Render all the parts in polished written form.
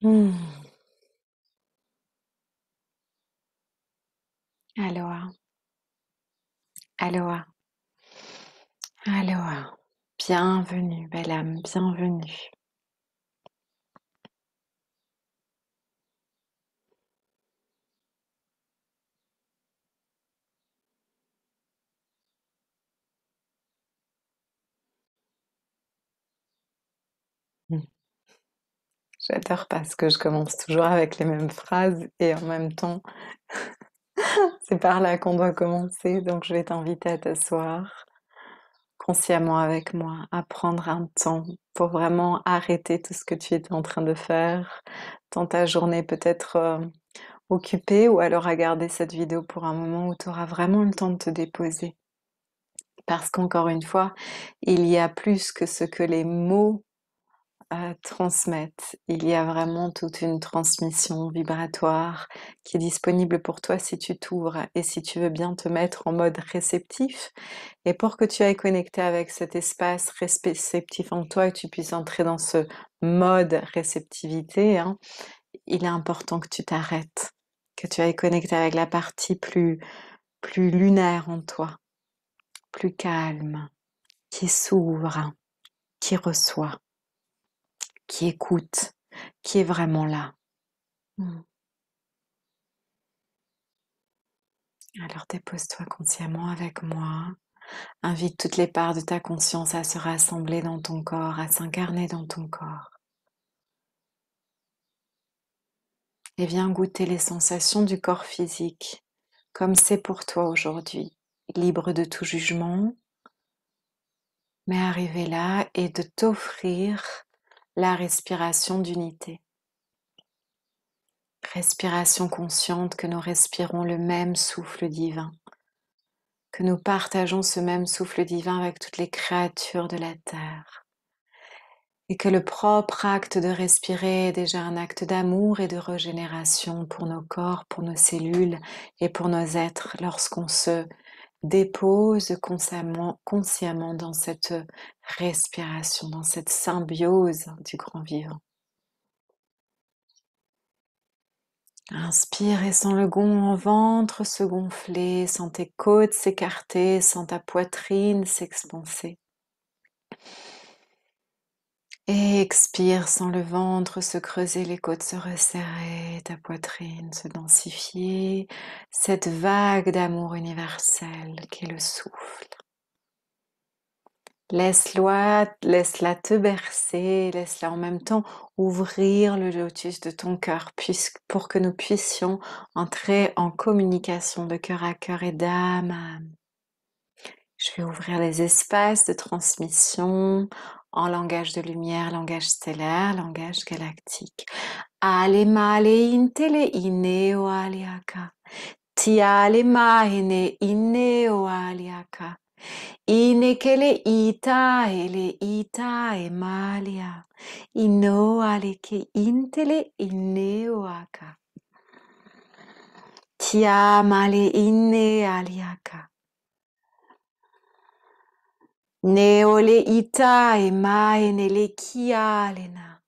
Hmm. Aloha, aloha, aloha. Bienvenue, belle âme, bienvenue. Hmm. J'adore parce que je commence toujours avec les mêmes phrases et en même temps, c'est par là qu'on doit commencer. Donc, je vais t'inviter à t'asseoir consciemment avec moi, à prendre un temps pour vraiment arrêter tout ce que tu étais en train de faire dans ta journée, peut-être occupée, ou alors à garder cette vidéo pour un moment où tu auras vraiment le temps de te déposer. Parce qu'encore une fois, il y a plus que ce que les mots transmettent. Il y a vraiment toute une transmission vibratoire qui est disponible pour toi si tu t'ouvres et si tu veux bien te mettre en mode réceptif. Et pour que tu ailles connecter avec cet espace réceptif en toi et que tu puisses entrer dans ce mode réceptivité, hein, il est important que tu t'arrêtes, que tu ailles connecter avec la partie plus lunaire en toi, plus calme, qui s'ouvre, qui reçoit, qui écoute, qui est vraiment là. Mm. Alors dépose-toi consciemment avec moi. Invite toutes les parts de ta conscience à se rassembler dans ton corps, à s'incarner dans ton corps. Et viens goûter les sensations du corps physique, comme c'est pour toi aujourd'hui, libre de tout jugement, mais arriver là et de t'offrir la respiration d'unité. Respiration consciente que nous respirons le même souffle divin, que nous partageons ce même souffle divin avec toutes les créatures de la terre. Et que le propre acte de respirer est déjà un acte d'amour et de régénération pour nos corps, pour nos cellules et pour nos êtres lorsqu'on se dépose consciemment dans cette respiration, dans cette symbiose du grand vivant. Inspire et sens le ventre se gonfler, sens tes côtes s'écarter, sens ta poitrine s'expanser. Et expire, sens le ventre se creuser, les côtes se resserrer, ta poitrine se densifier. Cette vague d'amour universel qui est le souffle. Laisse-la te bercer, laisse-la en même temps ouvrir le lotus de ton cœur pour que nous puissions entrer en communication de cœur à cœur et d'âme à âme. Je vais ouvrir les espaces de transmission en langage de lumière, langage stellaire, langage galactique. Ale male intele ineo aliaka. Ti ale mahene ineo aliaka. Inekele ita ele ita e malia. Ino aleke intele ineo aka. Tia male inne aliaka. Neole ita e mai nele kialena.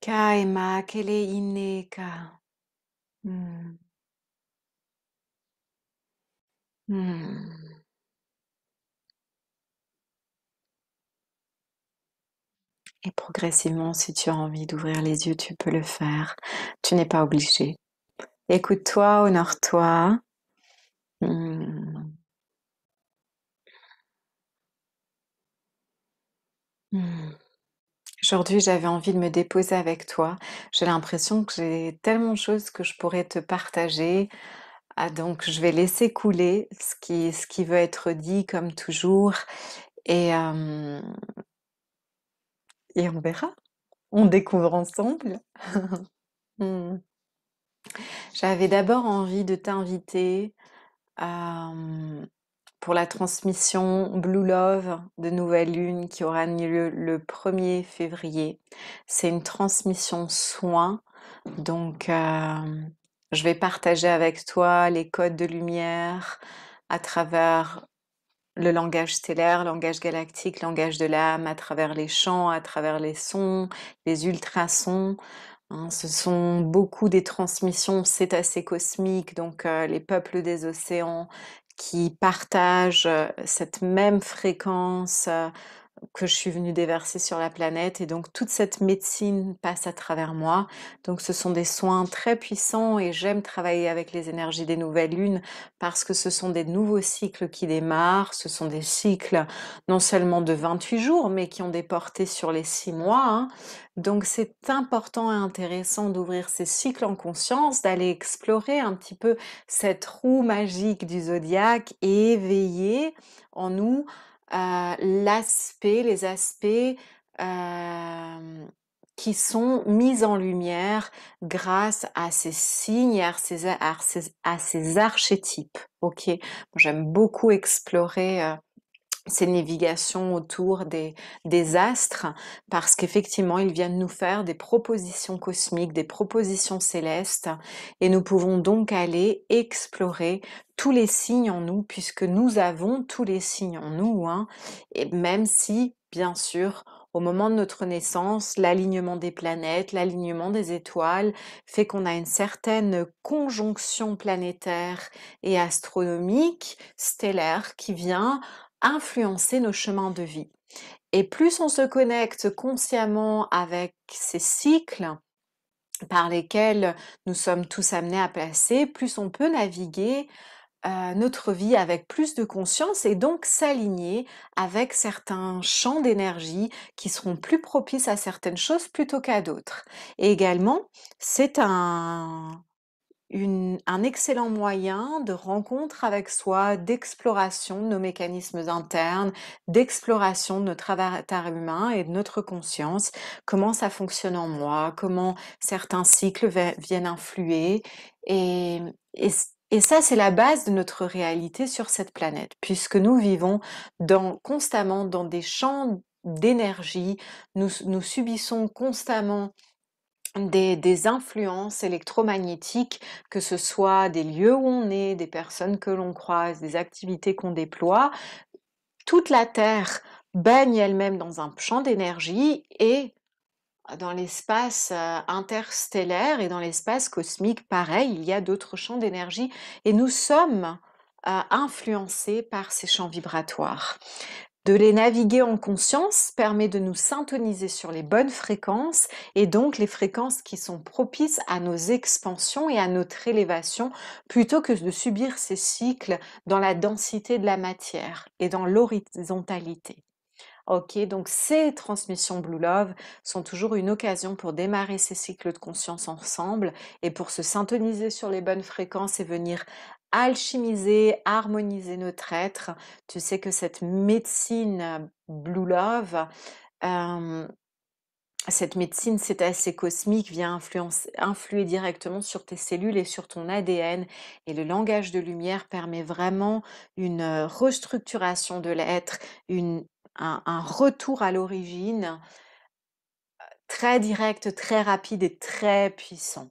Kai ma kele ineka. Mm. Mm. Et progressivement, si tu as envie d'ouvrir les yeux, tu peux le faire. Tu n'es pas obligé. Écoute-toi, honore-toi. Mm. Mm. Aujourd'hui, j'avais envie de me déposer avec toi. J'ai l'impression que j'ai tellement de choses que je pourrais te partager. Ah, donc, je vais laisser couler ce qui veut être dit comme toujours. Et, euh, et on verra. On découvre ensemble. Hmm. J'avais d'abord envie de t'inviter pour la transmission Blue Love de Nouvelle Lune qui aura lieu le 1er février. C'est une transmission soin. Donc, je vais partager avec toi les codes de lumière à travers le langage stellaire, langage galactique, langage de l'âme, à travers les chants, à travers les sons, les ultrasons. Hein, ce sont beaucoup des transmissions cétacés cosmiques, donc les peuples des océans qui partagent cette même fréquence que je suis venue déverser sur la planète, et donc toute cette médecine passe à travers moi. Donc ce sont des soins très puissants et j'aime travailler avec les énergies des nouvelles lunes parce que ce sont des nouveaux cycles qui démarrent, ce sont des cycles non seulement de 28 jours mais qui ont des portées sur les 6 mois, hein. Donc c'est important et intéressant d'ouvrir ces cycles en conscience, d'aller explorer un petit peu cette roue magique du zodiaque et éveiller en nous les aspects qui sont mis en lumière grâce à ces signes et à ces archétypes. Ok, j'aime beaucoup explorer ces navigations autour des astres parce qu'effectivement ils viennent nous faire des propositions cosmiques, des propositions célestes, et nous pouvons donc aller explorer tous les signes en nous puisque nous avons tous les signes en nous, hein, et même si bien sûr au moment de notre naissance, l'alignement des planètes, l'alignement des étoiles fait qu'on a une certaine conjonction planétaire et astronomique, stellaire, qui vient influencer nos chemins de vie. Et plus on se connecte consciemment avec ces cycles par lesquels nous sommes tous amenés à passer, plus on peut naviguer notre vie avec plus de conscience et donc s'aligner avec certains champs d'énergie qui seront plus propices à certaines choses plutôt qu'à d'autres. Et également, c'est un excellent moyen de rencontre avec soi, d'exploration de nos mécanismes internes, d'exploration de notre avatar humain et de notre conscience, comment ça fonctionne en moi, comment certains cycles viennent influer. Et, et, et ça, c'est la base de notre réalité sur cette planète, puisque nous vivons constamment dans des champs d'énergie, nous subissons constamment des influences électromagnétiques, que ce soit des lieux où on est, des personnes que l'on croise, des activités qu'on déploie. Toute la Terre baigne elle-même dans un champ d'énergie, et dans l'espace interstellaire et dans l'espace cosmique, pareil, il y a d'autres champs d'énergie et nous sommes influencés par ces champs vibratoires. De les naviguer en conscience permet de nous syntoniser sur les bonnes fréquences, et donc les fréquences qui sont propices à nos expansions et à notre élévation, plutôt que de subir ces cycles dans la densité de la matière et dans l'horizontalité. Ok, donc ces transmissions Blue Love sont toujours une occasion pour démarrer ces cycles de conscience ensemble et pour se syntoniser sur les bonnes fréquences et venir alchimiser, harmoniser notre être. Tu sais que cette médecine Blue Love, euh, cette médecine cétacée cosmique vient influer directement sur tes cellules et sur ton ADN, et le langage de lumière permet vraiment une restructuration de l'être, un retour à l'origine très direct, très rapide et très puissant.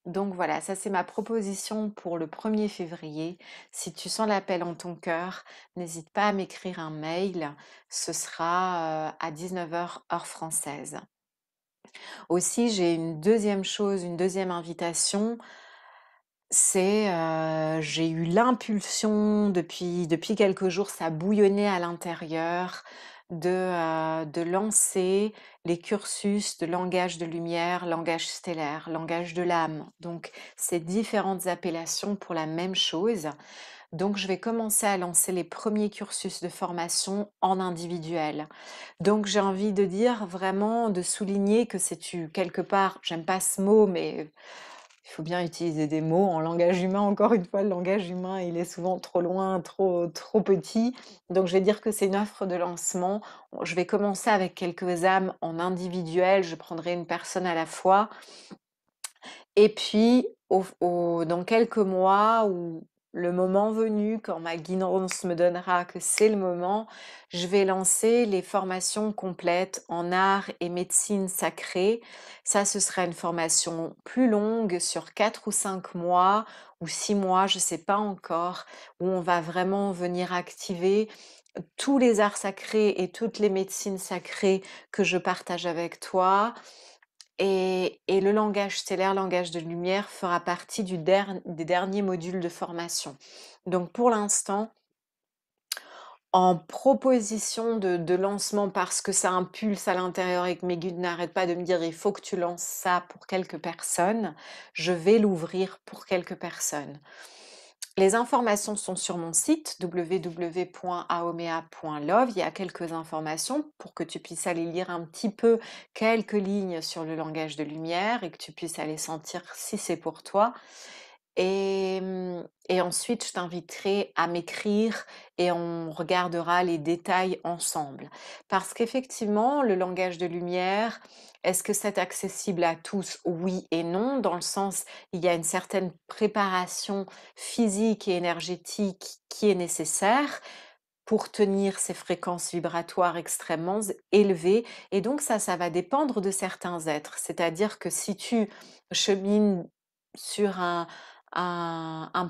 Donc voilà, ça c'est ma proposition pour le 1er février. Si tu sens l'appel en ton cœur, n'hésite pas à m'écrire un mail. Ce sera à 19h heure française. Aussi, j'ai une deuxième chose, une deuxième invitation. J'ai eu l'impulsion depuis quelques jours, ça bouillonnait à l'intérieur, de lancer les cursus de langage de lumière, langage stellaire, langage de l'âme. Donc, ces différentes appellations pour la même chose. Donc, je vais commencer à lancer les premiers cursus de formation en individuel. Donc, j'ai envie de dire vraiment, de souligner que quelque part, j'aime pas ce mot, mais il faut bien utiliser des mots en langage humain. Encore une fois, le langage humain, il est souvent trop loin, trop petit. Donc, je vais dire que c'est une offre de lancement. Je vais commencer avec quelques âmes en individuel. Je prendrai une personne à la fois. Et puis, dans quelques mois ou le moment venu, quand ma guidance me donnera que c'est le moment, je vais lancer les formations complètes en art et médecine sacrée. Ça, ce sera une formation plus longue sur 4 ou 5 mois ou 6 mois, je sais pas encore, où on va vraiment venir activer tous les arts sacrés et toutes les médecines sacrées que je partage avec toi. Et le langage stellaire, langage de lumière, fera partie des derniers modules de formation. Donc pour l'instant, en proposition de lancement, parce que ça impulse à l'intérieur et que mes guides n'arrêtent pas de me dire il faut que tu lances ça pour quelques personnes, je vais l'ouvrir pour quelques personnes. Les informations sont sur mon site www.aomea.love. Il y a quelques informations pour que tu puisses aller lire un petit peu quelques lignes sur le langage de lumière et que tu puisses aller sentir si c'est pour toi. Et ensuite, je t'inviterai à m'écrire et on regardera les détails ensemble. Parce qu'effectivement, le langage de lumière, est-ce que c'est accessible à tous? Oui et non, dans le sens, il y a une certaine préparation physique et énergétique qui est nécessaire pour tenir ces fréquences vibratoires extrêmement élevées. Et donc ça va dépendre de certains êtres. C'est-à-dire que si tu chemines sur un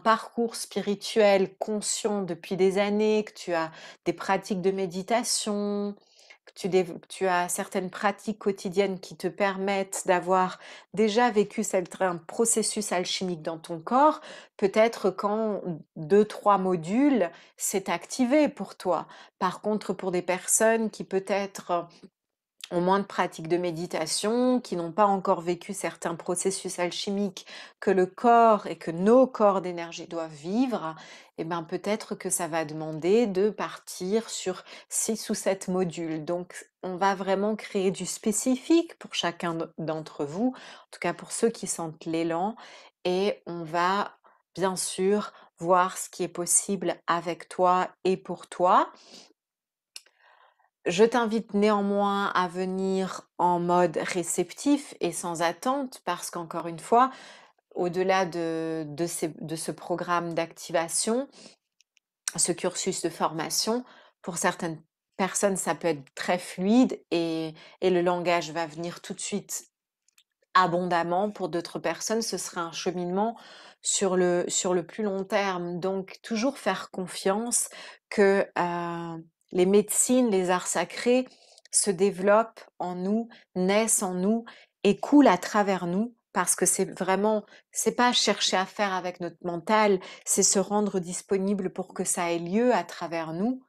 parcours spirituel conscient depuis des années, que tu as des pratiques de méditation, que tu as certaines pratiques quotidiennes qui te permettent d'avoir déjà vécu un processus alchimique dans ton corps, peut-être qu'en 2, 3 modules, c'est activé pour toi. Par contre, pour des personnes qui peut-être ont moins de pratiques de méditation, qui n'ont pas encore vécu certains processus alchimiques que le corps et que nos corps d'énergie doivent vivre, eh ben peut-être que ça va demander de partir sur 6 ou 7 modules. Donc on va vraiment créer du spécifique pour chacun d'entre vous, en tout cas pour ceux qui sentent l'élan, et on va bien sûr voir ce qui est possible avec toi et pour toi. Je t'invite néanmoins à venir en mode réceptif et sans attente parce qu'encore une fois, au-delà de ce programme d'activation, ce cursus de formation, pour certaines personnes, ça peut être très fluide et le langage va venir tout de suite abondamment. Pour d'autres personnes, ce sera un cheminement sur le plus long terme. Donc, toujours faire confiance que les médecines, les arts sacrés se développent en nous, naissent en nous et coulent à travers nous. Parce que c'est pas chercher à faire avec notre mental, c'est se rendre disponible pour que ça ait lieu à travers nous.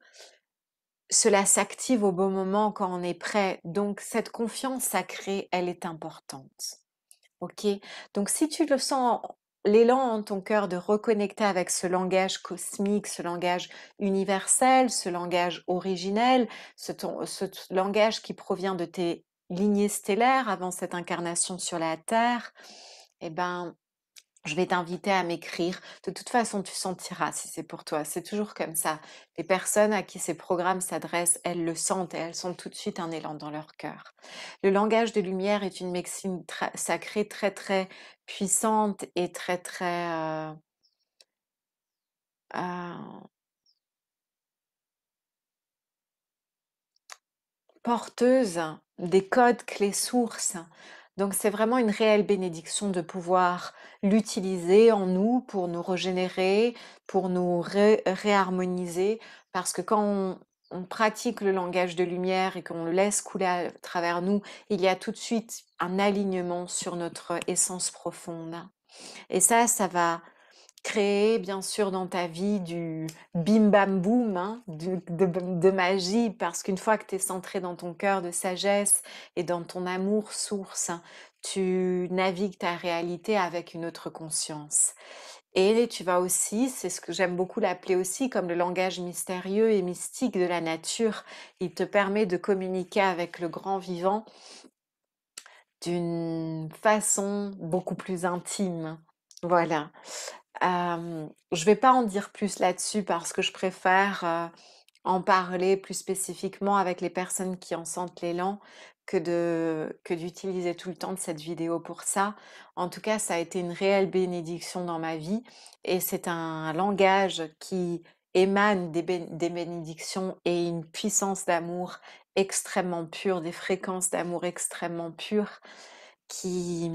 Cela s'active au bon moment quand on est prêt. Donc, cette confiance sacrée, elle est importante. OK. Donc si tu le sens, l'élan en ton cœur de reconnecter avec ce langage cosmique, ce langage universel, ce langage originel, ce langage qui provient de tes lignées stellaires avant cette incarnation sur la Terre, eh ben, je vais t'inviter à m'écrire. De toute façon, tu sentiras si c'est pour toi. C'est toujours comme ça. Les personnes à qui ces programmes s'adressent, elles le sentent et elles sentent tout de suite un élan dans leur cœur. Le langage de lumière est une médecine sacrée très très puissante et très très euh, porteuse des codes clés sources. Donc c'est vraiment une réelle bénédiction de pouvoir l'utiliser en nous pour nous régénérer, pour nous réharmoniser, parce que quand on pratique le langage de lumière et qu'on le laisse couler à travers nous, il y a tout de suite un alignement sur notre essence profonde. Et ça va créer bien sûr dans ta vie du bim bam boum, hein, de magie, parce qu'une fois que tu es centré dans ton cœur de sagesse et dans ton amour source, tu navigues ta réalité avec une autre conscience. Et tu vas aussi, c'est ce que j'aime beaucoup l'appeler aussi comme le langage mystérieux et mystique de la nature, il te permet de communiquer avec le grand vivant d'une façon beaucoup plus intime. Voilà. Je vais pas en dire plus là-dessus parce que je préfère en parler plus spécifiquement avec les personnes qui en sentent l'élan. que d'utiliser tout le temps de cette vidéo pour ça. En tout cas, ça a été une réelle bénédiction dans ma vie et c'est un langage qui émane des bénédictions et une puissance d'amour extrêmement pure, des fréquences d'amour extrêmement pures qui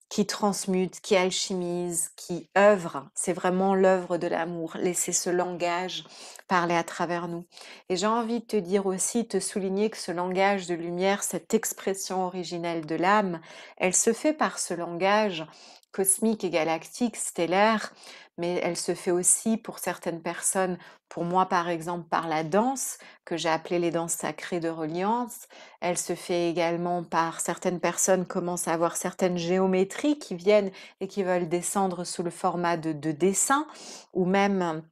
qui transmute, qui alchimise, qui œuvre. C'est vraiment l'œuvre de l'amour. Laisser ce langage parler à travers nous. Et j'ai envie de te dire aussi, te souligner que ce langage de lumière, cette expression originelle de l'âme, elle se fait par ce langage cosmique et galactique, stellaire, mais elle se fait aussi pour certaines personnes, pour moi par exemple par la danse, que j'ai appelée les danses sacrées de reliance. Elle se fait également par certaines personnes commencent à avoir certaines géométries qui viennent et qui veulent descendre sous le format de dessin ou même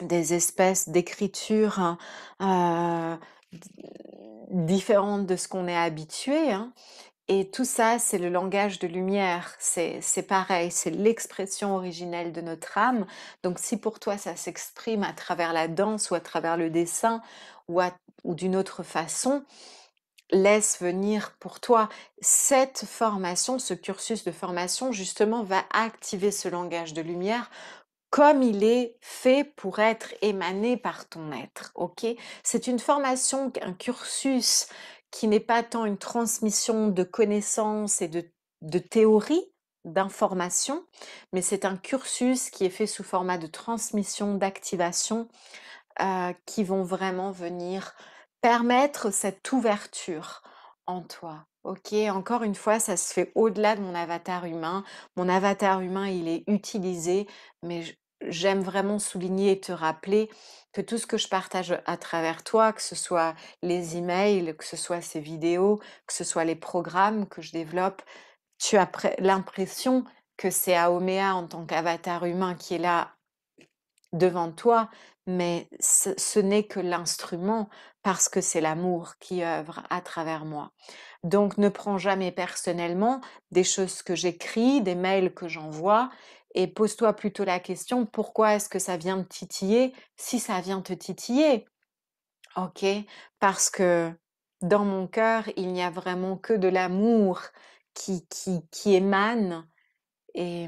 des espèces d'écritures différentes de ce qu'on est habitué, hein. Et tout ça, c'est le langage de lumière. C'est pareil, c'est l'expression originelle de notre âme. Donc si pour toi, ça s'exprime à travers la danse ou à travers le dessin ou d'une autre façon, laisse venir pour toi cette formation, ce cursus de formation, justement, va activer ce langage de lumière comme il est fait pour être émané par ton être, ok? C'est une formation, un cursus qui n'est pas tant une transmission de connaissances et de théories, d'informations, mais c'est un cursus qui est fait sous format de transmission, d'activation, qui vont vraiment venir permettre cette ouverture en toi. Ok, encore une fois, ça se fait au-delà de mon avatar humain. Mon avatar humain, il est utilisé, mais j'aime vraiment souligner et te rappeler que tout ce que je partage à travers toi, que ce soit les emails, que ce soit ces vidéos, que ce soit les programmes que je développe, tu as l'impression que c'est Aomea en tant qu'avatar humain qui est là devant toi, mais ce n'est que l'instrument parce que c'est l'amour qui œuvre à travers moi. Donc ne prends jamais personnellement des choses que j'écris, des mails que j'envoie et pose-toi plutôt la question pourquoi est-ce que ça vient te titiller si ça vient te titiller? OK? Parce que dans mon cœur, il n'y a vraiment que de l'amour qui émane et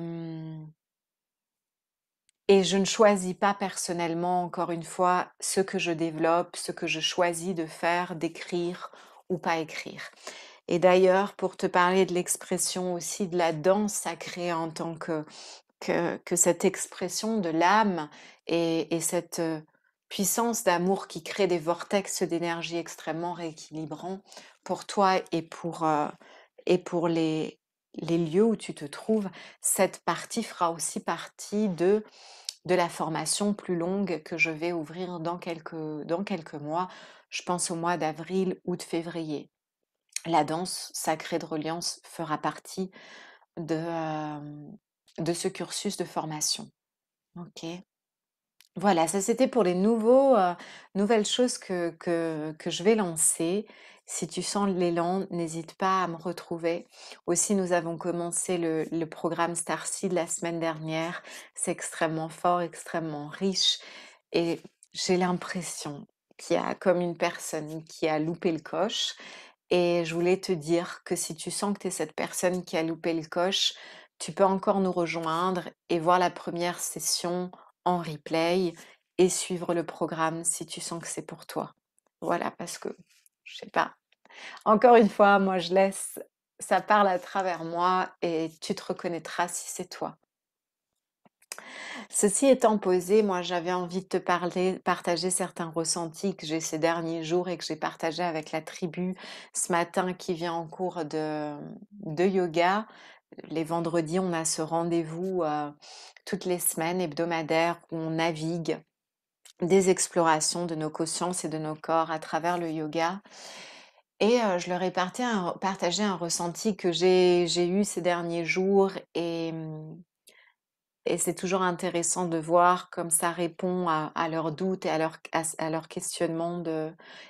et je ne choisis pas personnellement, encore une fois, ce que je développe, ce que je choisis de faire, d'écrire ou pas écrire. Et d'ailleurs, pour te parler de l'expression aussi de la danse sacrée en tant que cette expression de l'âme et cette puissance d'amour qui crée des vortex d'énergie extrêmement rééquilibrants pour toi et pour les lieux où tu te trouves, cette partie fera aussi partie de la formation plus longue que je vais ouvrir dans quelques mois. Je pense au mois d'avril ou de février. La danse sacrée de reliance fera partie de ce cursus de formation. Ok. Voilà, ça c'était pour les nouvelles choses que je vais lancer. Si tu sens l'élan, n'hésite pas à me retrouver. Aussi, nous avons commencé le programme Starseed la semaine dernière. C'est extrêmement fort, extrêmement riche. Et j'ai l'impression qu'il y a comme une personne qui a loupé le coche. Et je voulais te dire que si tu sens que tu es cette personne qui a loupé le coche, tu peux encore nous rejoindre et voir la première session en replay et suivre le programme si tu sens que c'est pour toi. Voilà, parce que, je sais pas. Encore une fois, moi je laisse, ça parle à travers moi et tu te reconnaîtras si c'est toi. Ceci étant posé, moi j'avais envie de te partager certains ressentis que j'ai ces derniers jours et que j'ai partagé avec la tribu ce matin qui vient en cours de yoga. Les vendredis, on a ce rendez-vous toutes les semaines hebdomadaires où on navigue des explorations de nos consciences et de nos corps à travers le yoga. Et je leur ai partagé un ressenti que j'ai eu ces derniers jours et c'est toujours intéressant de voir comme ça répond à leurs doutes et à leurs questionnements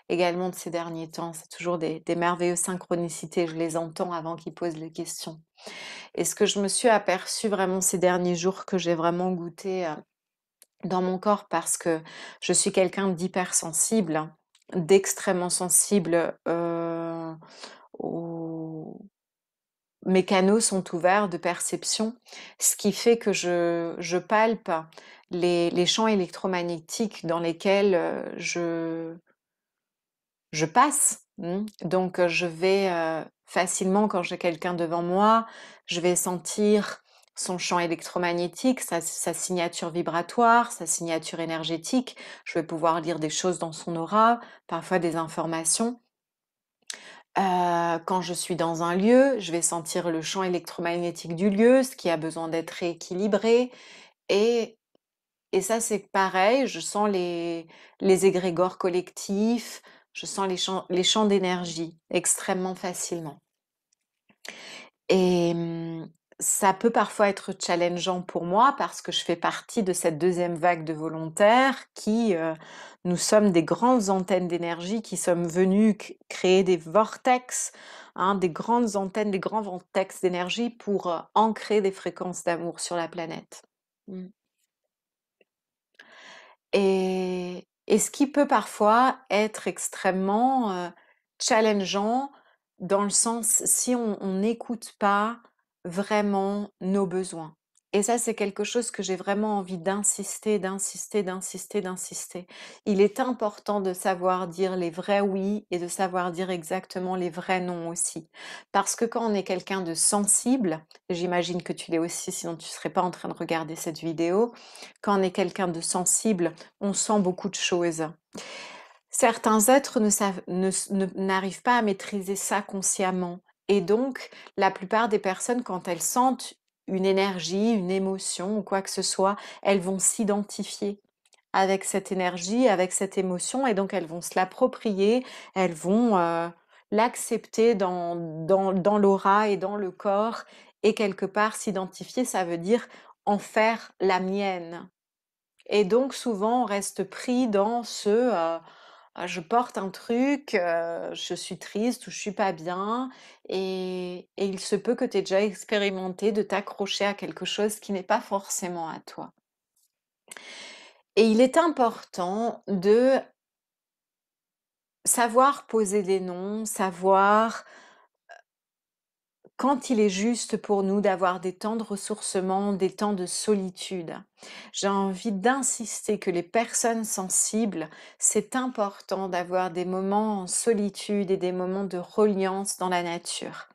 également de ces derniers temps. C'est toujours des merveilleuses synchronicités, je les entends avant qu'ils posent les questions. Et ce que je me suis aperçue vraiment ces derniers jours, que j'ai vraiment goûté dans mon corps parce que je suis quelqu'un d'hypersensible d'extrêmement sensible, aux mes canaux sont ouverts de perception, ce qui fait que je palpe les champs électromagnétiques dans lesquels, je passe. Donc je vais, facilement quand j'ai quelqu'un devant moi, je vais sentir son champ électromagnétique, sa signature vibratoire, sa signature énergétique. Je vais pouvoir lire des choses dans son aura, parfois des informations. Quand je suis dans un lieu, je vais sentir le champ électromagnétique du lieu, ce qui a besoin d'être rééquilibré et ça, c'est pareil, je sens les égrégores collectifs, je sens les champs d'énergie extrêmement facilement. Et ça peut parfois être challengeant pour moi parce que je fais partie de cette deuxième vague de volontaires qui, nous sommes des grandes antennes d'énergie qui sommes venus créer des vortex, des grandes antennes, des grands vortex d'énergie pour, ancrer des fréquences d'amour sur la planète. Mmh. Et ce qui peut parfois être extrêmement, challengeant dans le sens si on n'écoute pas vraiment nos besoins. Et ça, c'est quelque chose que j'ai vraiment envie d'insister, d'insister, d'insister, d'insister. Il est important de savoir dire les vrais oui et de savoir dire exactement les vrais non aussi. Parce que quand on est quelqu'un de sensible, j'imagine que tu l'es aussi, sinon tu serais pas en train de regarder cette vidéo. Quand on est quelqu'un de sensible, on sent beaucoup de choses. Certains êtres n'arrivent pas à maîtriser ça consciemment. Et donc, la plupart des personnes, quand elles sentent une énergie, une émotion ou quoi que ce soit, elles vont s'identifier avec cette énergie, avec cette émotion, et donc elles vont se l'approprier, elles vont l'accepter dans l'aura et dans le corps, et quelque part s'identifier, ça veut dire en faire la mienne. Et donc souvent, on reste pris dans je porte un truc, je suis triste ou je suis pas bien et il se peut que tu aies déjà expérimenté de t'accrocher à quelque chose qui n'est pas forcément à toi. Et il est important de savoir poser des noms, savoir quand il est juste pour nous d'avoir des temps de ressourcement, des temps de solitude. J'ai envie d'insister que les personnes sensibles, c'est important d'avoir des moments en solitude et des moments de reliance dans la nature.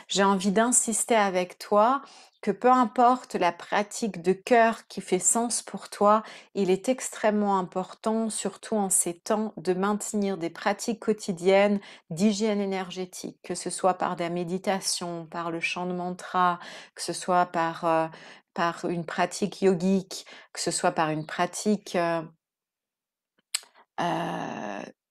J'ai envie d'insister avec toi que peu importe la pratique de cœur qui fait sens pour toi, il est extrêmement important, surtout en ces temps, de maintenir des pratiques quotidiennes d'hygiène énergétique, que ce soit par la méditation, par le chant de mantra, que ce soit par une pratique yogique, que ce soit par une pratique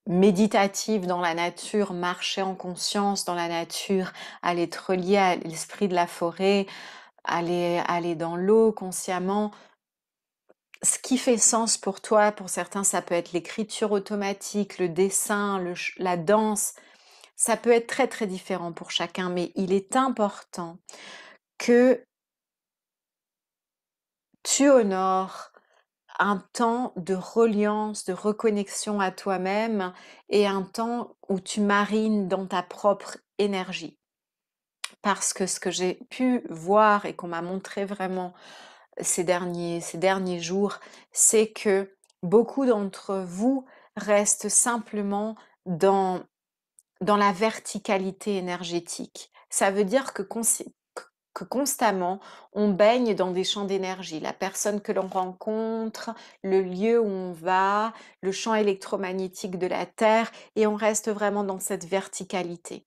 méditative dans la nature, marcher en conscience dans la nature, aller te relier à l'esprit de la forêt, aller dans l'eau consciemment. Ce qui fait sens pour toi, pour certains, ça peut être l'écriture automatique, le dessin, la danse. Ça peut être très très différent pour chacun, mais il est important que tu honores un temps de reliance, de reconnexion à toi-même et un temps où tu marines dans ta propre énergie. Parce que ce que j'ai pu voir et qu'on m'a montré vraiment ces derniers jours, c'est que beaucoup d'entre vous restent simplement dans la verticalité énergétique. Ça veut dire que constamment, on baigne dans des champs d'énergie. La personne que l'on rencontre, le lieu où on va, le champ électromagnétique de la Terre, et on reste vraiment dans cette verticalité.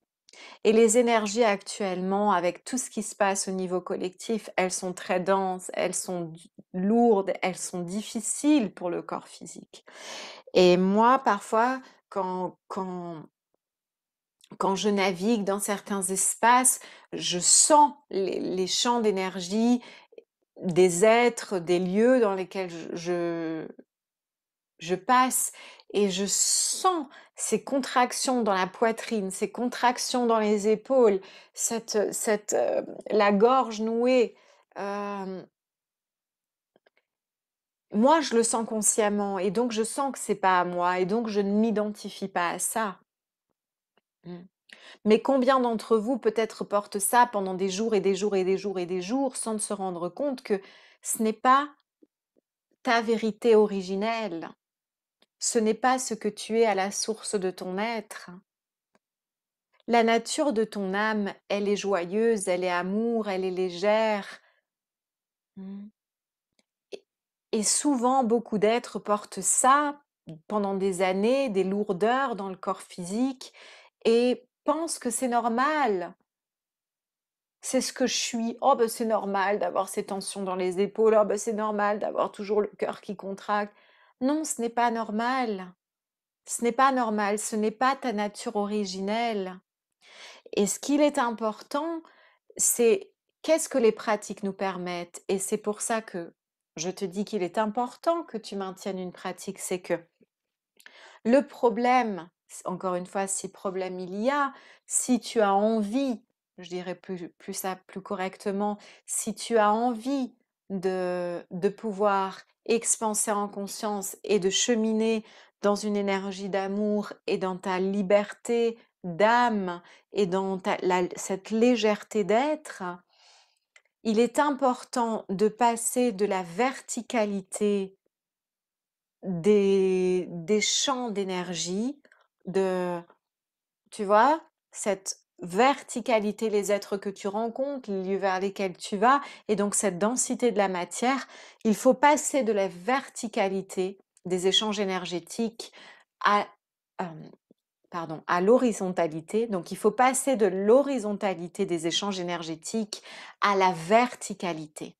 Et les énergies actuellement, avec tout ce qui se passe au niveau collectif, elles sont très denses, elles sont lourdes, elles sont difficiles pour le corps physique. Et moi, parfois, quand je navigue dans certains espaces, je sens les champs d'énergie des êtres, des lieux dans lesquels je passe et je sens ces contractions dans la poitrine, ces contractions dans les épaules, la gorge nouée. Moi, je le sens consciemment et donc je sens que c'est pas à moi et donc je ne m'identifie pas à ça. Mmh. Mais combien d'entre vous peut-être portent ça pendant des jours et des jours et des jours et des jours sans se rendre compte que ce n'est pas ta vérité originelle, ce n'est pas ce que tu es à la source de ton être. La nature de ton âme, elle est joyeuse, elle est amour, elle est légère. Mmh. Et et souvent, beaucoup d'êtres portent ça pendant des années, des lourdeurs dans le corps physique et pensent que c'est normal. C'est ce que je suis. Oh, ben c'est normal d'avoir ces tensions dans les épaules. Oh, ben c'est normal d'avoir toujours le cœur qui contracte. Non, ce n'est pas normal. Ce n'est pas normal. Ce n'est pas ta nature originelle. Et ce qu'il est important, c'est qu'est-ce que les pratiques nous permettent. Et c'est pour ça que je te dis qu'il est important que tu maintiennes une pratique. C'est que le problème, encore une fois, si problème il y a, si tu as envie, je dirais plus ça plus correctement, si tu as envie de pouvoir expanser en conscience et de cheminer dans une énergie d'amour et dans ta liberté d'âme et dans cette légèreté d'être, il est important de passer de la verticalité des champs d'énergie, de tu vois? Cette verticalité, les êtres que tu rencontres, les lieux vers lesquels tu vas et donc cette densité de la matière, il faut passer de la verticalité des échanges énergétiques à, hem, pardon, à l'horizontalité. Donc il faut passer de l'horizontalité des échanges énergétiques à la verticalité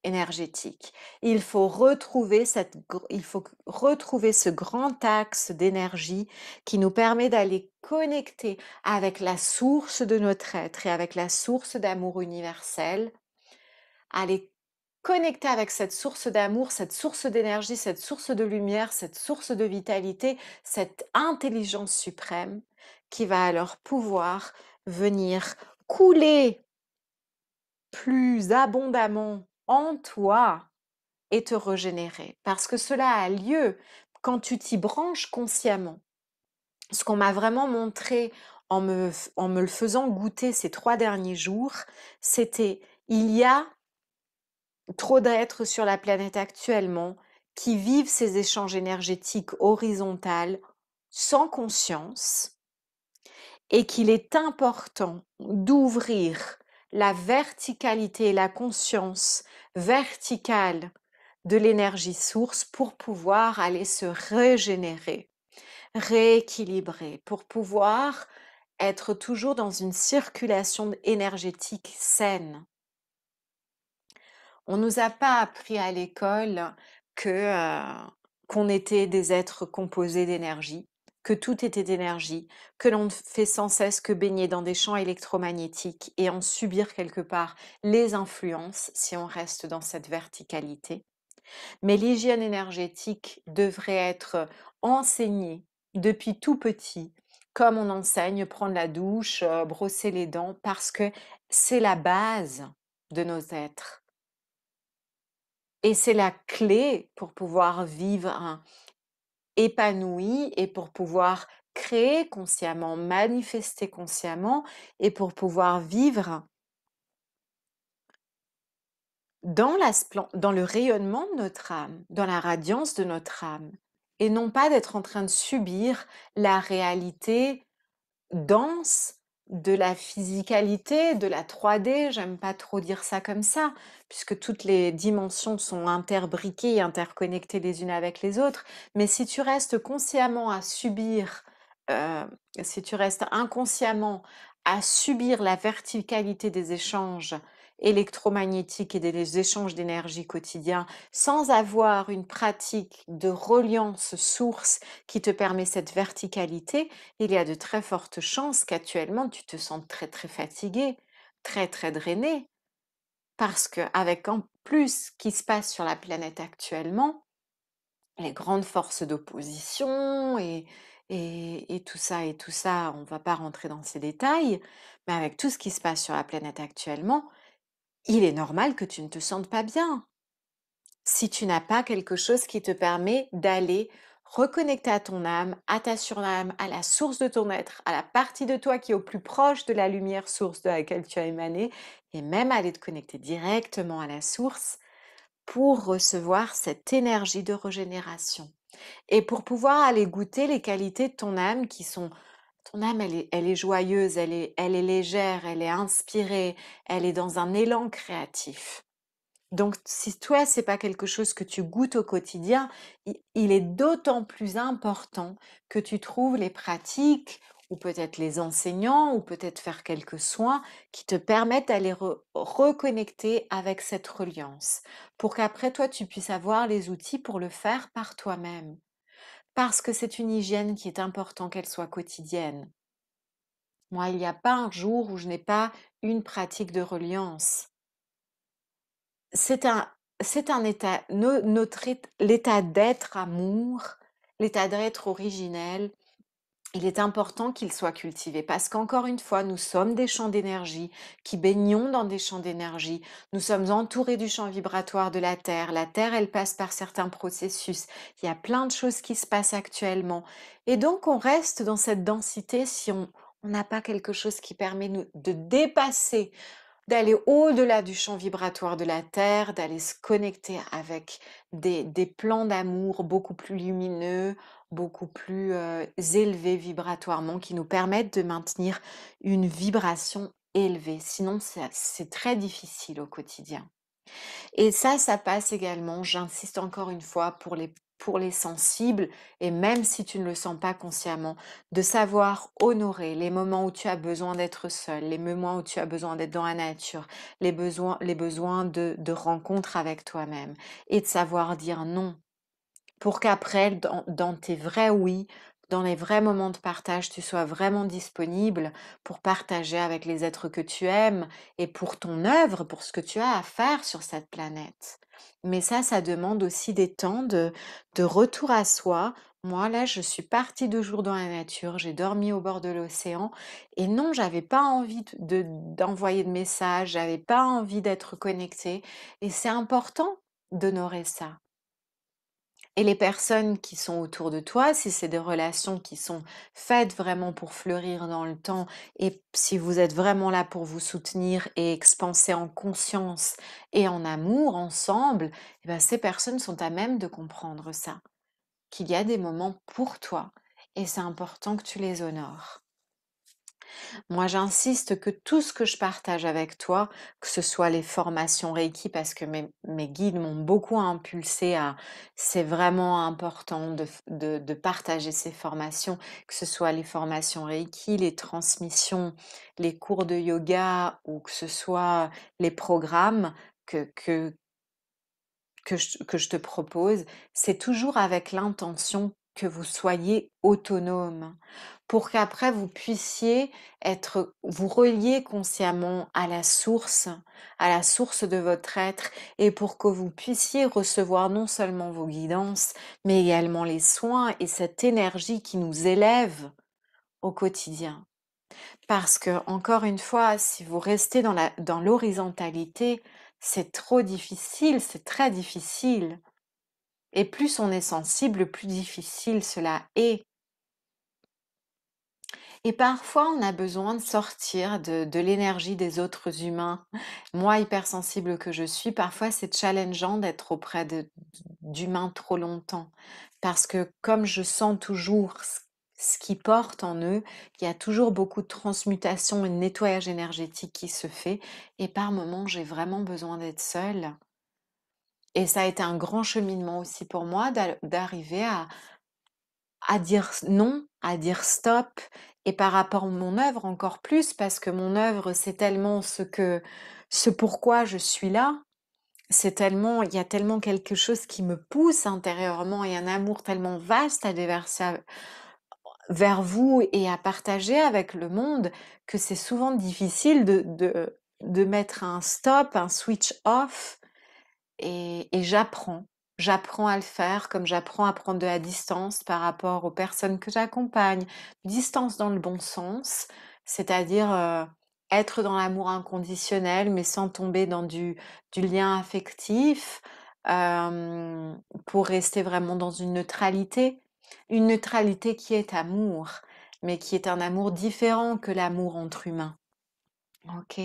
énergétique. Il faut retrouver ce grand axe d'énergie qui nous permet d'aller connecter avec la source de notre être et avec la source d'amour universel, aller connecter avec cette source d'amour, cette source d'énergie, cette source de lumière, cette source de vitalité, cette intelligence suprême qui va alors pouvoir venir couler plus abondamment en toi et te régénérer. Parce que cela a lieu quand tu t'y branches consciemment. Ce qu'on m'a vraiment montré en me le faisant goûter ces 3 derniers jours, c'était il y a trop d'êtres sur la planète actuellement qui vivent ces échanges énergétiques horizontaux sans conscience et qu'il est important d'ouvrir la verticalité et la conscience verticale de l'énergie source pour pouvoir aller se régénérer, rééquilibrer, pour pouvoir être toujours dans une circulation énergétique saine. On nous a pas appris à l'école que, qu'on était des êtres composés d'énergie, que tout était énergie, que l'on ne fait sans cesse que baigner dans des champs électromagnétiques et en subir quelque part les influences si on reste dans cette verticalité. Mais l'hygiène énergétique devrait être enseignée depuis tout petit, comme on enseigne prendre la douche, brosser les dents, parce que c'est la base de nos êtres. Et c'est la clé pour pouvoir vivre épanoui et pour pouvoir créer consciemment, manifester consciemment et pour pouvoir vivre dans le rayonnement de notre âme, dans la radiance de notre âme, et non pas d'être en train de subir la réalité dense de la physicalité, de la 3D, j'aime pas trop dire ça comme ça, puisque toutes les dimensions sont interbriquées et interconnectées les unes avec les autres. Mais si tu restes consciemment à subir, euh, si tu restes inconsciemment à subir la verticalité des échanges électromagnétiques et des échanges d'énergie quotidiens, sans avoir une pratique de reliance source qui te permet cette verticalité, il y a de très fortes chances qu'actuellement tu te sentes très très fatigué, très très drainé, parce que avec en plus ce qui se passe sur la planète actuellement, les grandes forces d'opposition et tout ça, on va pas rentrer dans ces détails, mais avec tout ce qui se passe sur la planète actuellement, il est normal que tu ne te sentes pas bien. si tu n'as pas quelque chose qui te permet d'aller reconnecter à ton âme, à ta surâme, à la source de ton être, à la partie de toi qui est au plus proche de la lumière source de laquelle tu as émané, et même aller te connecter directement à la source pour recevoir cette énergie de régénération. Et pour pouvoir aller goûter les qualités de ton âme qui sont ton âme, elle est joyeuse, elle est légère, elle est inspirée, elle est dans un élan créatif. Donc, si toi, c'est pas quelque chose que tu goûtes au quotidien, il est d'autant plus important que tu trouves les pratiques ou peut-être les enseignants ou peut-être faire quelques soins qui te permettent d'aller reconnecter avec cette reliance pour qu'après toi, tu puisses avoir les outils pour le faire par toi-même. Parce que c'est une hygiène qui est important qu'elle soit quotidienne. Moi, il n'y a pas un jour où je n'ai pas une pratique de reliance. C'est un c'est un état notre l'état d'être amour, l'état d'être originel, il est important qu'il soit cultivé parce qu'encore une fois, nous sommes des champs d'énergie qui baignons dans des champs d'énergie. Nous sommes entourés du champ vibratoire de la Terre. La Terre, elle passe par certains processus. Il y a plein de choses qui se passent actuellement. Et donc, on reste dans cette densité si on n'a pas quelque chose qui permet de dépasser, d'aller au-delà du champ vibratoire de la Terre, d'aller se connecter avec des plans d'amour beaucoup plus lumineux, beaucoup plus élevés vibratoirement, qui nous permettent de maintenir une vibration élevée. Sinon, c'est très difficile au quotidien. Et ça passe également, j'insiste encore une fois, pour les sensibles, et même si tu ne le sens pas consciemment, de savoir honorer les moments où tu as besoin d'être seul, les moments où tu as besoin d'être dans la nature, les besoins de rencontre avec toi-même, et de savoir dire non pour qu'après, dans tes vrais oui, dans les vrais moments de partage, tu sois vraiment disponible pour partager avec les êtres que tu aimes et pour ton œuvre, pour ce que tu as à faire sur cette planète. Mais ça demande aussi des temps de retour à soi. Moi, là, je suis partie 2 jours dans la nature, j'ai dormi au bord de l'océan et non, j'avais pas envie d'envoyer de messages, j'avais pas envie d'être connectée et c'est important d'honorer ça. Et les personnes qui sont autour de toi, si c'est des relations qui sont faites vraiment pour fleurir dans le temps et si vous êtes vraiment là pour vous soutenir et expanser en conscience et en amour ensemble, eh ben ces personnes sont à même de comprendre ça, qu'il y a des moments pour toi et c'est important que tu les honores. Moi, j'insiste que tout ce que je partage avec toi, que ce soit les formations Reiki, parce que mes guides m'ont beaucoup impulsé à, c'est vraiment important de partager ces formations, que ce soit les formations Reiki, les transmissions, les cours de yoga ou que ce soit les programmes que, que, que je te propose, c'est toujours avec l'intention que vous soyez autonome pour qu'après vous puissiez vous relier consciemment à la source de votre être et pour que vous puissiez recevoir non seulement vos guidances, mais également les soins et cette énergie qui nous élève au quotidien. Parce que, encore une fois, si vous restez dans l'horizontalité, c'est trop difficile, c'est très difficile. Et plus on est sensible, plus difficile cela est. Et parfois, on a besoin de sortir de l'énergie des autres humains. Moi, hypersensible que je suis, parfois c'est challengeant d'être auprès d'humains trop longtemps. Parce que comme je sens toujours ce qu'ils portent en eux, il y a toujours beaucoup de transmutation et de nettoyage énergétique qui se fait. Et par moments, j'ai vraiment besoin d'être seule. Et ça a été un grand cheminement aussi pour moi d'arriver à dire non, à dire stop et par rapport à mon œuvre encore plus parce que mon œuvre c'est tellement ce pourquoi je suis là, c'est tellement il y a tellement quelque chose qui me pousse intérieurement et un amour tellement vaste à déverser vers vous et à partager avec le monde que c'est souvent difficile de mettre un stop, un switch off et j'apprends. J'apprends à le faire comme j'apprends à prendre de la distance par rapport aux personnes que j'accompagne. Distance dans le bon sens, c'est-à-dire être dans l'amour inconditionnel mais sans tomber dans du lien affectif, pour rester vraiment dans une neutralité qui est amour, mais qui est un amour différent que l'amour entre humains. OK?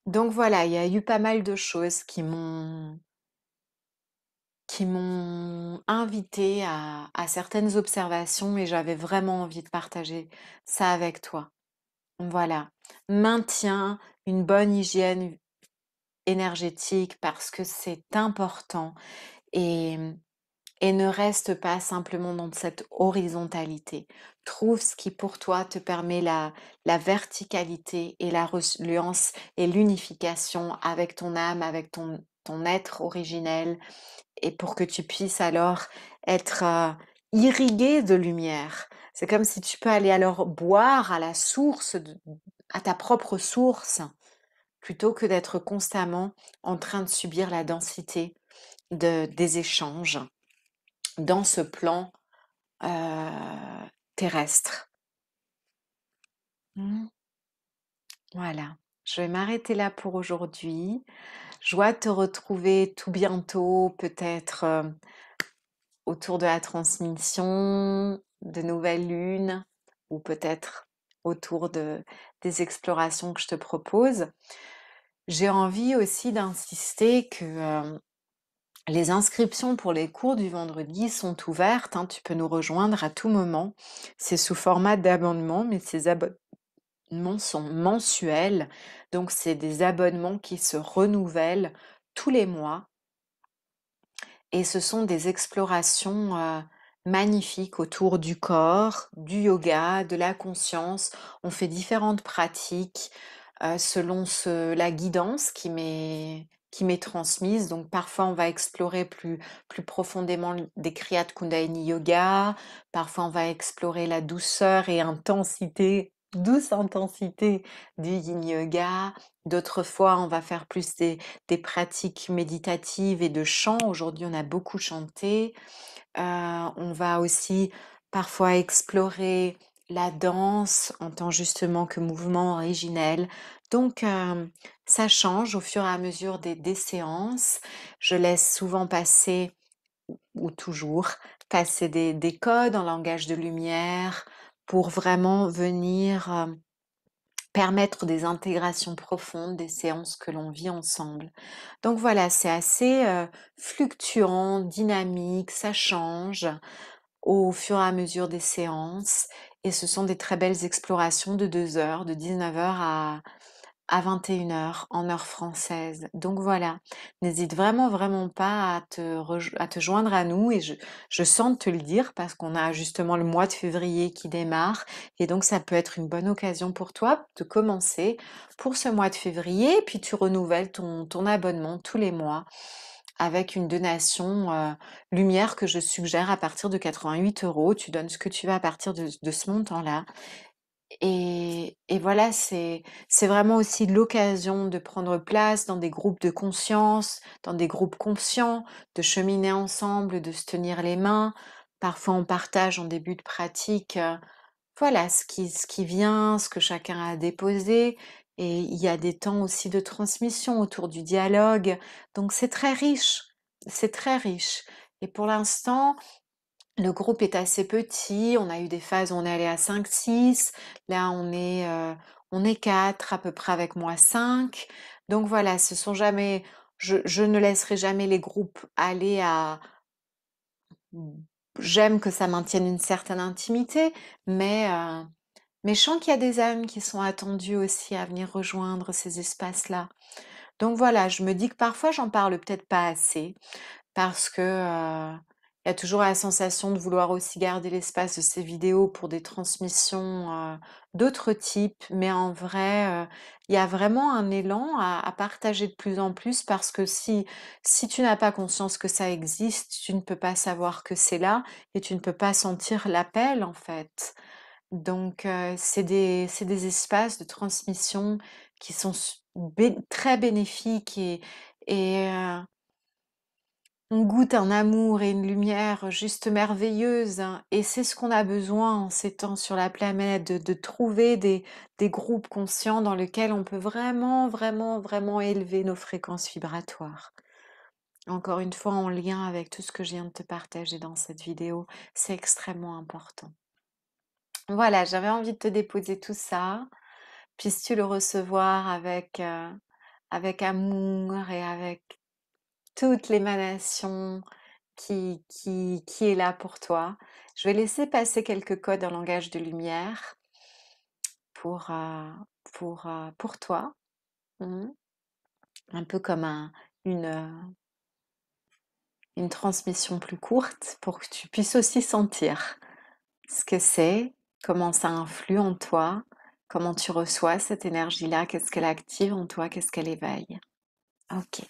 Donc voilà, il y a eu pas mal de choses qui m'ont invitée à certaines observations et j'avais vraiment envie de partager ça avec toi. Voilà. Maintiens une bonne hygiène énergétique parce que c'est important et et ne reste pas simplement dans cette horizontalité. Trouve ce qui pour toi te permet la verticalité et la reliance et l'unification avec ton âme, avec ton être originel et pour que tu puisses alors être irrigué de lumière. C'est comme si tu peux aller alors boire à la source, à ta propre source, plutôt que d'être constamment en train de subir la densité des échanges dans ce plan terrestre. Mmh. Voilà. Je vais m'arrêter là pour aujourd'hui. Joie de te retrouver tout bientôt, peut-être autour de la transmission de nouvelles lunes ou peut-être autour des explorations que je te propose. J'ai envie aussi d'insister que les inscriptions pour les cours du vendredi sont ouvertes, hein, tu peux nous rejoindre à tout moment. C'est sous format d'abonnement, mais ces abonnements sont mensuels, donc c'est des abonnements qui se renouvellent tous les mois et ce sont des explorations magnifiques autour du corps, du yoga, de la conscience. On fait différentes pratiques selon la guidance qui m'est transmise. Donc parfois on va explorer plus profondément des kriyas de Kundalini Yoga, parfois on va explorer la douceur et douce intensité du Yin Yoga. D'autres fois on va faire plus des pratiques méditatives et de chant. Aujourd'hui on a beaucoup chanté. On va aussi parfois explorer la danse en tant justement que mouvement originel. Donc, ça change au fur et à mesure des séances. Je laisse souvent passer, ou toujours, passer des codes en langage de lumière pour vraiment venir permettre des intégrations profondes des séances que l'on vit ensemble. Donc voilà, c'est assez fluctuant, dynamique, ça change au fur et à mesure des séances. Et ce sont des très belles explorations de 2 heures, de 19h à 21h en heure française. Donc voilà, n'hésite vraiment, vraiment pas à te joindre à nous et je sens de te le dire parce qu'on a justement le mois de février qui démarre et donc ça peut être une bonne occasion pour toi de commencer pour ce mois de février, puis tu renouvelles ton abonnement tous les mois avec une donation lumière que je suggère à partir de 88 €. Tu donnes ce que tu veux à partir de ce montant-là. Et voilà, c'est vraiment aussi l'occasion de prendre place dans des groupes de conscience, dans des groupes conscients, de cheminer ensemble, de se tenir les mains. Parfois, on partage en début de pratique, voilà, ce qui vient, ce que chacun a déposé. Et il y a des temps aussi de transmission autour du dialogue. Donc, c'est très riche. C'est très riche. Et pour l'instant, le groupe est assez petit, on a eu des phases où on est allé à 5, 6. Là on est 4 à peu près avec moi 5. Donc voilà, ce sont jamais je ne laisserai jamais les groupes aller à j'aime que ça maintienne une certaine intimité, mais je sens qu'il y a des âmes qui sont attendues aussi à venir rejoindre ces espaces-là. Donc voilà, je me dis que parfois j'en parle peut-être pas assez. Parce que, il y a toujours la sensation de vouloir aussi garder l'espace de ces vidéos pour des transmissions, d'autres types. Mais en vrai, il y a vraiment un élan à partager de plus en plus parce que si tu n'as pas conscience que ça existe, tu ne peux pas savoir que c'est là et tu ne peux pas sentir l'appel, en fait. Donc, c'est des espaces de transmission qui sont très bénéfiques et on goûte un amour et une lumière juste merveilleuse, hein, et c'est ce qu'on a besoin en ces temps sur la planète, de trouver des groupes conscients dans lesquels on peut vraiment, vraiment, vraiment élever nos fréquences vibratoires. Encore une fois, en lien avec tout ce que je viens de te partager dans cette vidéo, c'est extrêmement important. Voilà, j'avais envie de te déposer tout ça. Puisses-tu le recevoir avec amour et avec toute l'émanation qui est là pour toi. Je vais laisser passer quelques codes en langage de lumière pour, pour toi. Mhm. Un peu comme une transmission plus courte pour que tu puisses aussi sentir ce que c'est, comment ça influe en toi, comment tu reçois cette énergie-là, qu'est-ce qu'elle active en toi, qu'est-ce qu'elle éveille. Ok.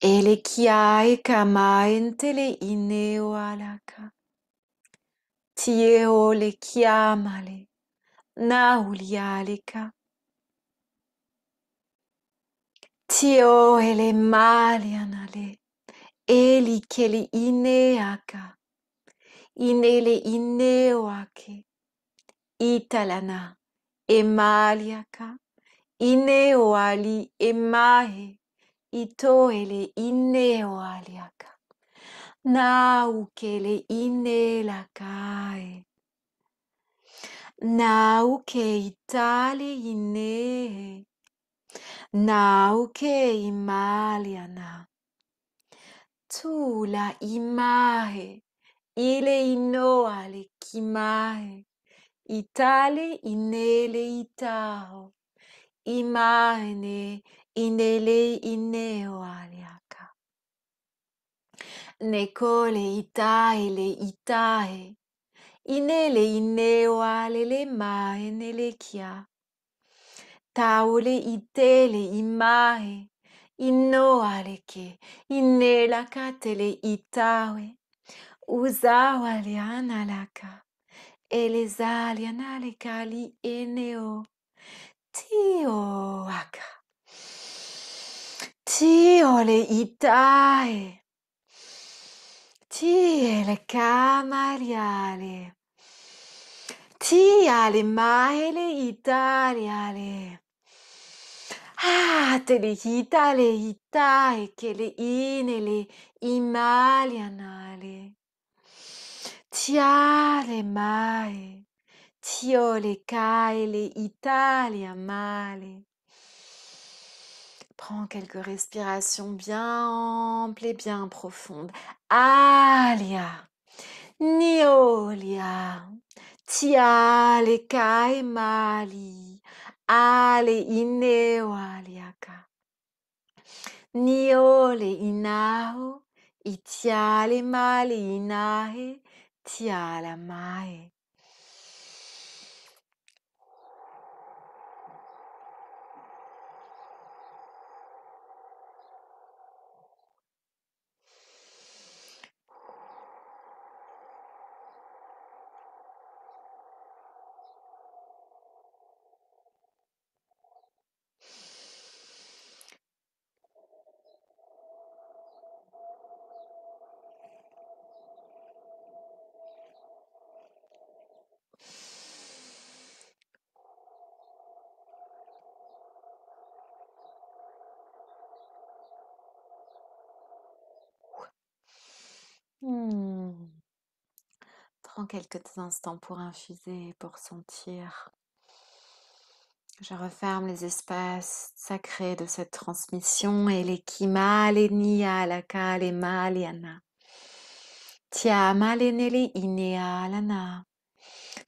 Elekia ekama entele ineo alaka. Tieo le chiamale, naulialeka. Tio ele malianale, eli keli ineaka. Inele ineoake. Italana, emaliaka. Ineoali emahe. Ito ele ineoaliaka. Naukele inelakae. Nauke itali ine. Nauke imaliana. Tu la imahe. Ile inoale kimahe. Itale inele itao. Imane inele ineoaliaka. Nekole itaele itae. Inele ineoale le mae nele kia. Taule itele imae. Inoaleke. Inela katele itawe. Uzawale analaka. Elezali analekali eneo. Tio aka. Tio le itae. Tiele camariale. Tiale maele italiale. Ah, te le hitale itae che le inele imalianale. Tiale mai. Tio le caele Italia male. Prends quelques respirations bien amples et bien profondes. Alia. Niolia. Tiale cae mali. Ale ineoaliaka. Niole inao. Itiale male inahe. Tiala mae. Prends quelques instants pour infuser, pour sentir. Je referme les espaces sacrés de cette transmission et les kima, les nia, la ka, les ma, les ana. Tia, ma, les ne, les inea, lana.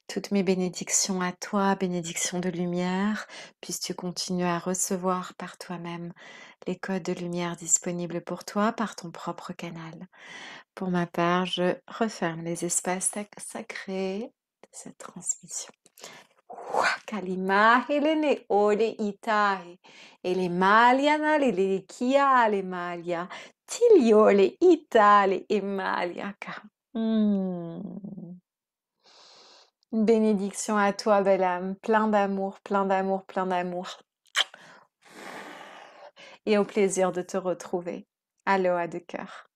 Toutes mes bénédictions à toi, bénédictions de lumière, puisses-tu continuer à recevoir par toi-même les codes de lumière disponibles pour toi par ton propre canal. Pour ma part, je referme les espaces sacrés de cette transmission. Kalima helene ode itae. Ele maliana le kia le malia. Tiliole itale e maliaka. Une bénédiction à toi, belle âme. Plein d'amour, plein d'amour, plein d'amour. Et au plaisir de te retrouver. Aloha de cœur.